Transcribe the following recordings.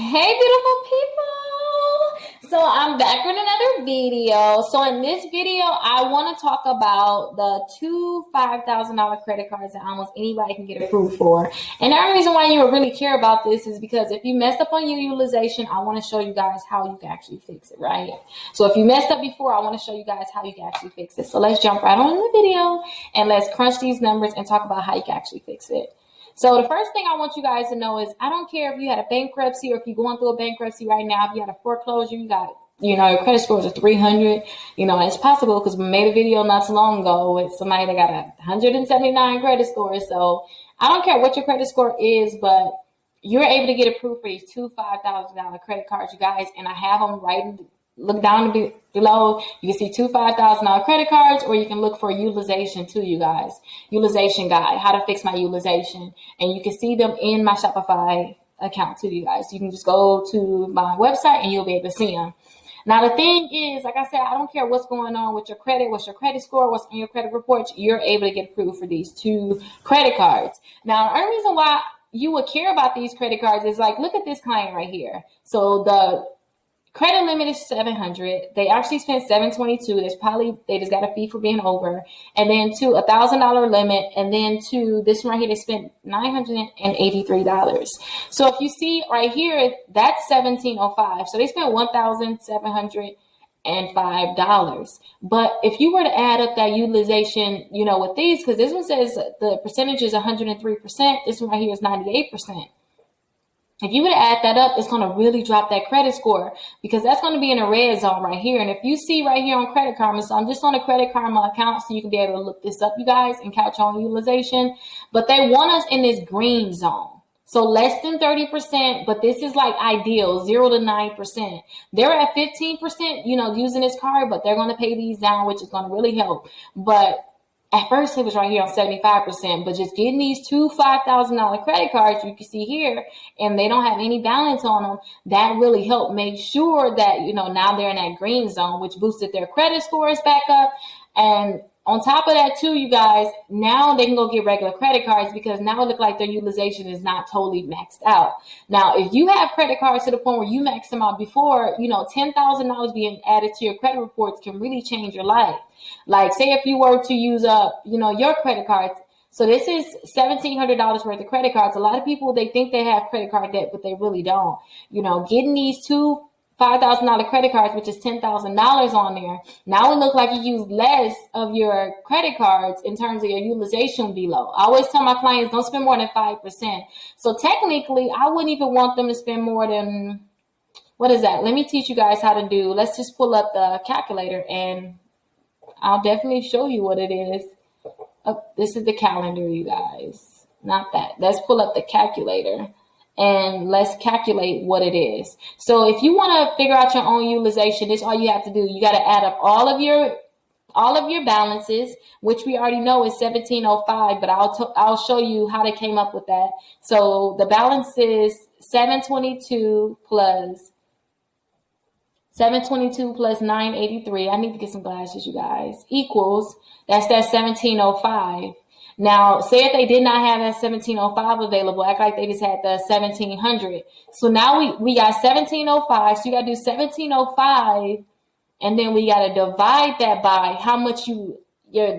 Hey, beautiful people. So I'm back with another video. So in this video, I want to talk about the two $5,000 credit cards that almost anybody can get approved for. And the only reason why you would really care about this is because if you messed up on your utilization, I want to show you guys how you can actually fix it, right? So if you messed up before, I want to show you guys how you can actually fix it. So let's jump right on in the video and let's crunch these numbers and talk about how you can actually fix it. So the first thing I want you guys to know is I don't care if you had a bankruptcy or if you're going through a bankruptcy right now, if you had a foreclosure, you got, your credit scores are 300, it's possible because we made a video not too long ago with somebody that got a 179 credit score. So I don't care what your credit score is, but you're able to get approved for these two $5,000 credit cards, you guys, and I have them right. Look down below. You can see two $5,000 credit cards, or you can look for utilization too, you guys. Utilization guide, how to fix my utilization. And you can see them in my Shopify account too, you guys. You can just go to my website and you'll be able to see them. Now, the thing is, like I said, I don't care what's going on with your credit, what's your credit score, what's on your credit report, you're able to get approved for these two credit cards. Now, the only reason why you would care about these credit cards is like, look at this client right here. So the credit limit is 700. They actually spent 722. They just got a fee for being over. And then to $1,000 limit. And then to this one right here, they spent $983. So if you see right here, that's 1705. So they spent $1,705. But if you were to add up that utilization, with these, because this one says the percentage is 103%. This one right here is 98%. If you would add that up, it's going to really drop that credit score because that's going to be in a red zone right here. And if you see right here on Credit Karma, so I'm just on a Credit Karma account so you can be able to look this up, you guys, and count your own utilization. But they want us in this green zone. So less than 30%, but this is like ideal, 0 to 9%. They're at 15%, using this card, but they're going to pay these down, which is going to really help. But at first, it was right here on 75%, but just getting these two $5,000 credit cards, you can see here, and they don't have any balance on them, that really helped make sure that, now they're in that green zone, which boosted their credit scores back up. And on top of that, too, you guys, now they can go get regular credit cards because now it looks like their utilization is not totally maxed out. Now, if you have credit cards to the point where you maxed them out before, $10,000 being added to your credit reports can really change your life. Like, say if you were to use up, your credit cards. So this is $1,700 worth of credit cards. A lot of people, they think they have credit card debt, but they really don't. Getting these two $5,000 credit cards, which is $10,000 on there. Now it looks like you use less of your credit cards in terms of your utilization below. I always tell my clients, don't spend more than 5%. So technically, I wouldn't even want them to spend more than, what is that? Let me teach you guys how to do. Let's just pull up the calculator and I'll definitely show you what it is. Oh, this is the calendar, you guys. Not that. Let's pull up the calculator. And let's calculate what it is. So if you want to figure out your own utilization, this is all you have to do. You got to add up all of your balances, which we already know is 1705, but I'll show you how they came up with that. So the balance is 722 plus 983. I need to get some glasses, you guys. Equals, that's that 1705. Now, say if they did not have that 1705 available, act like they just had the 1700. So now we got 1705. So you got to do 1705, and then we got to divide that by how much your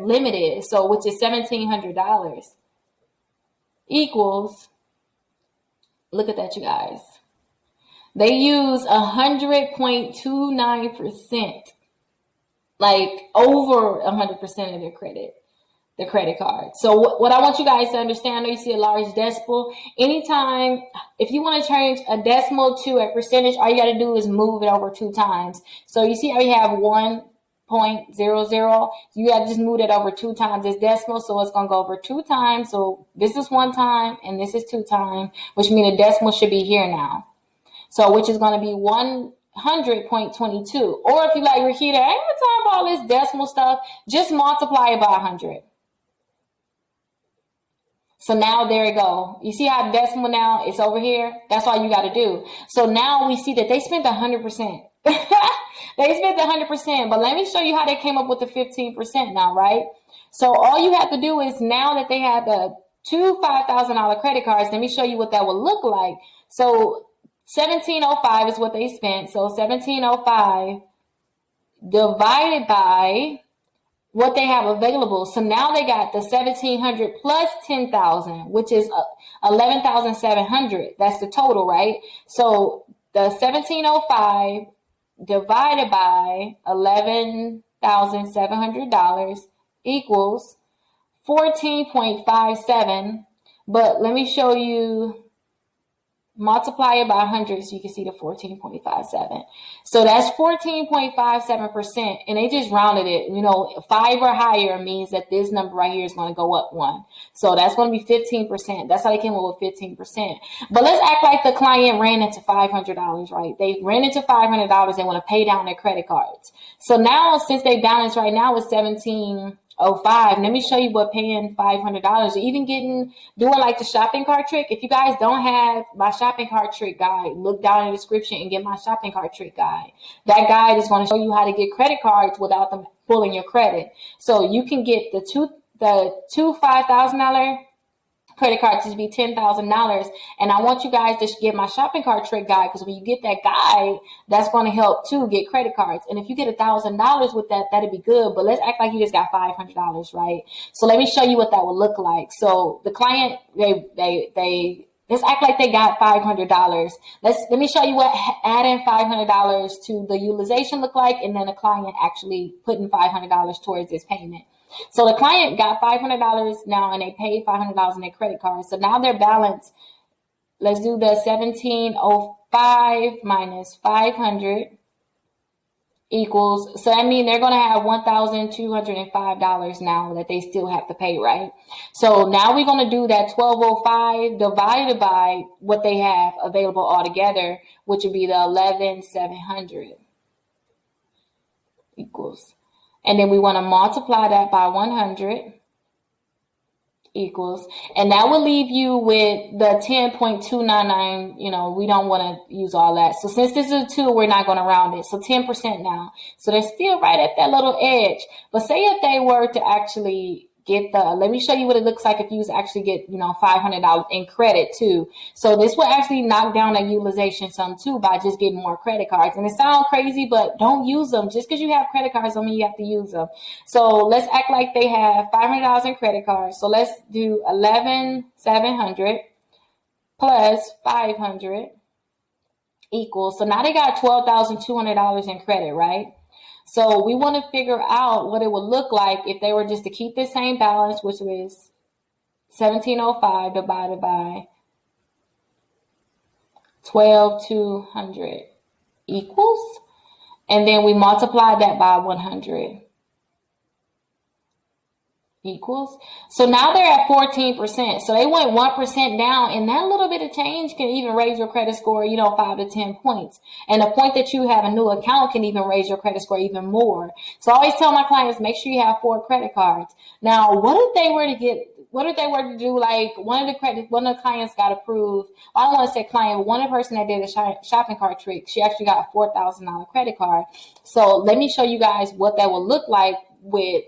limit is. So which is $1,700 equals. Look at that, you guys. They use 100.29%, like over 100% of their credit. The credit card. So what I want you guys to understand, I know you see a large decimal. Anytime, if you want to change a decimal to a percentage, all you got to do is move it over 2 times. So you see how we have 1.00? You got to just move it over 2 times. It's decimal, so it's going to go over 2 times. So this is 1 time, and this is 2 times, which means the decimal should be here now. So which is going to be 100.22. Or if you like, Rickita, I ain't got time for all this decimal stuff. Just multiply it by 100. So now there you go. You see how decimal now it's over here? That's all you got to do. So now we see that they spent 100%. They spent 100%. But let me show you how they came up with the 15% now, right? So all you have to do is now that they have the two $5,000 credit cards, let me show you what that would look like. So $1,705 is what they spent. So 1,705 divided by what they have available. So now they got the 1,700 plus 10,000, which is 11,700. That's the total, right? So the 1,705 divided by $11,700 equals 14.57. But let me show you, multiply it by 100 so you can see the 14.57. So that's 14.57%, and they just rounded it. 5 or higher means that this number right here is going to go up 1. So that's going to be 15%. That's how they came up with 15%. But let's act like the client ran into $500, right? They ran into $500. They want to pay down their credit cards. So now, since they balance right now with 1,705. Let me show you what paying $500 or even doing like the shopping cart trick. If you guys don't have my shopping cart trick guide, look down in the description and get my shopping cart trick guide. That guide is going to show you how to get credit cards without them pulling your credit. So you can get the two $5,000 credit card to be $10,000. And I want you guys to get my shopping cart trick guide, because when you get that guide, that's going to help too get credit cards. And if you get $1,000 with that, that'd be good. But let's act like you just got $500, right? So let me show you what that would look like. So the client, let's act like they got $500. Let me show you what adding $500 to the utilization look like, and then the client actually putting $500 towards this payment. So the client got $500 now, and they paid $500 in their credit card. So now their balance, let's do the 1,705 minus 500 equals, so that means they're going to have $1,205 now that they still have to pay, right? So now we're going to do that 1,205 divided by what they have available altogether, which would be the 11,700 equals. And then we want to multiply that by 100 equals, and that will leave you with the 10.299. We don't want to use all that. So since this is a 2, we're not going to round it. So 10% now. So they're still right at that little edge. But say if they were to actually get let me show you what it looks like if you actually get, $500 in credit too. So this will actually knock down that utilization some too by just getting more credit cards. And it sounds crazy, but don't use them. Just because you have credit cards don't mean you have to use them. So let's act like they have $500 in credit cards. So let's do 11,700 plus 500 equals. So now they got $12,200 in credit, right? So we want to figure out what it would look like if they were just to keep the same balance, which was 1,705 divided by 12,200 equals, and then we multiply that by 100 equals. So now they're at 14%. So they went 1% down, and that little bit of change can even raise your credit score, 5 to 10 points. And the point that you have a new account can even raise your credit score even more. So I always tell my clients, make sure you have 4 credit cards. Now, what if they were to do, like one of the clients got approved? I don't want to say client, but one person that did a shopping cart trick, she actually got a $4,000 credit card. So let me show you guys what that would look like with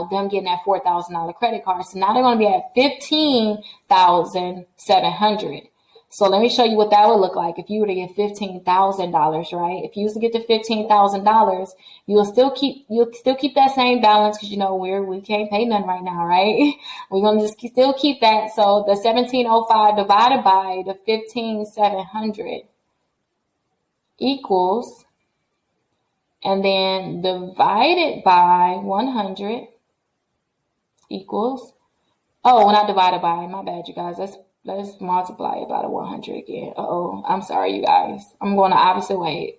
them getting that $4,000 credit card. So now they're going to be at $15,700. So let me show you what that would look like if you were to get $15,000, right? If you used to get the $15,000, you'll still keep that same balance, because we can't pay none right now, right? We're going to just still keep that. So the 1,705 divided by the 15,700 equals, and then divided by 100 equals, not divided by, my bad, you guys. Let's multiply it by the 100 again. I'm sorry, you guys. I'm going the opposite way.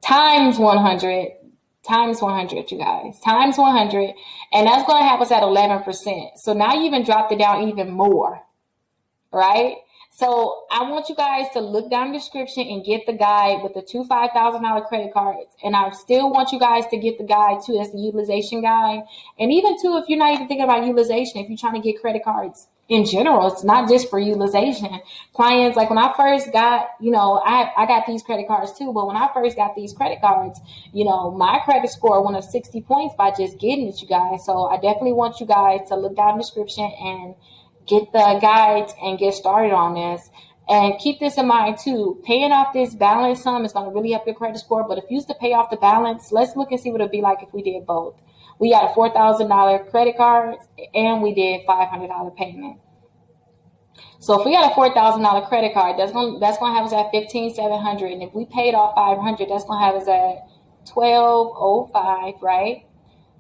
Times 100, you guys. Times 100, and that's going to have us at 11%. So now you even dropped it down even more, right? So I want you guys to look down the description and get the guide with the 2 $5,000 credit cards. And I still want you guys to get the guide too. That's the utilization guide. And even too, if you're not even thinking about utilization, if you're trying to get credit cards in general, it's not just for utilization. Clients, like when I first got, I got these credit cards too. But when I first got these credit cards, my credit score went up 60 points by just getting it, you guys. So I definitely want you guys to look down the description and get the guides and get started on this. And keep this in mind too. Paying off this balance sum is going to really help your credit score. But if you used to pay off the balance, let's look and see what it'd be like if we did both. We got a $4,000 credit card and we did $500 payment. So if we got a $4,000 credit card, that's gonna have us at $15,700, and if we paid off $500, that's gonna have us at $1,205, right?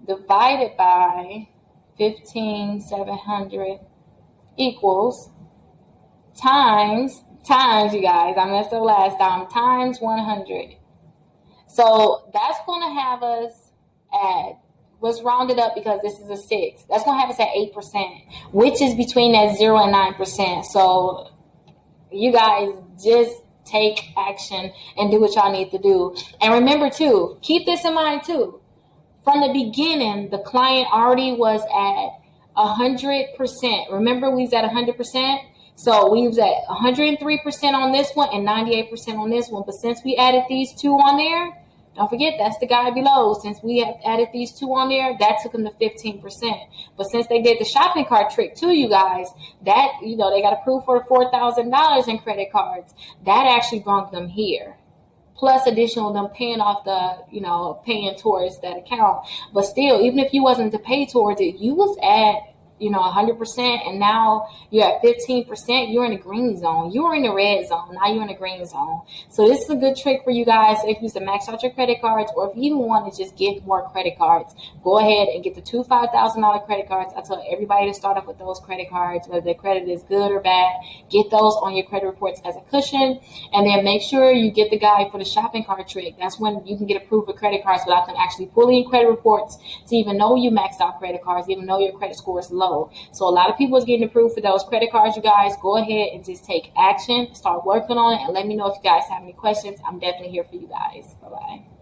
Divided by $15,700 equals times you guys. I messed up last time. Times 100. So that's gonna have us at, let's round it up because this is a 6. That's going to have us at 8%, which is between that 0 and 9%. So you guys just take action and do what y'all need to do. And remember too, keep this in mind too. From the beginning, the client already was at 100%. Remember, we was at 100%. So we was at 103% on this one and 98% on this one. But since we added these two on there, don't forget, that's the guy below. Since we have added these two on there, that took them to 15%. But since they did the shopping cart trick too, you guys, that, they got approved for $4,000 in credit cards. That actually brought them here. Plus additional them paying off the, paying towards that account. But still, even if you wasn't to pay towards it, you was at 100%, and now you're at 15%, you're in the green zone. You were in the red zone. Now you're in the green zone. So this is a good trick for you guys if you use to max out your credit cards, or if you even want to just get more credit cards. Go ahead and get the 2 $5,000 credit cards. I tell everybody to start off with those credit cards, whether their credit is good or bad. Get those on your credit reports as a cushion, and then make sure you get the guide for the shopping cart trick. That's when you can get approved for credit cards without them actually pulling your credit reports to even know you maxed out credit cards, even know your credit score is low. So a lot of people is getting approved for those credit cards, you guys. Go ahead and just take action, start working on it, and let me know if you guys have any questions. I'm definitely here for you guys. Bye-bye.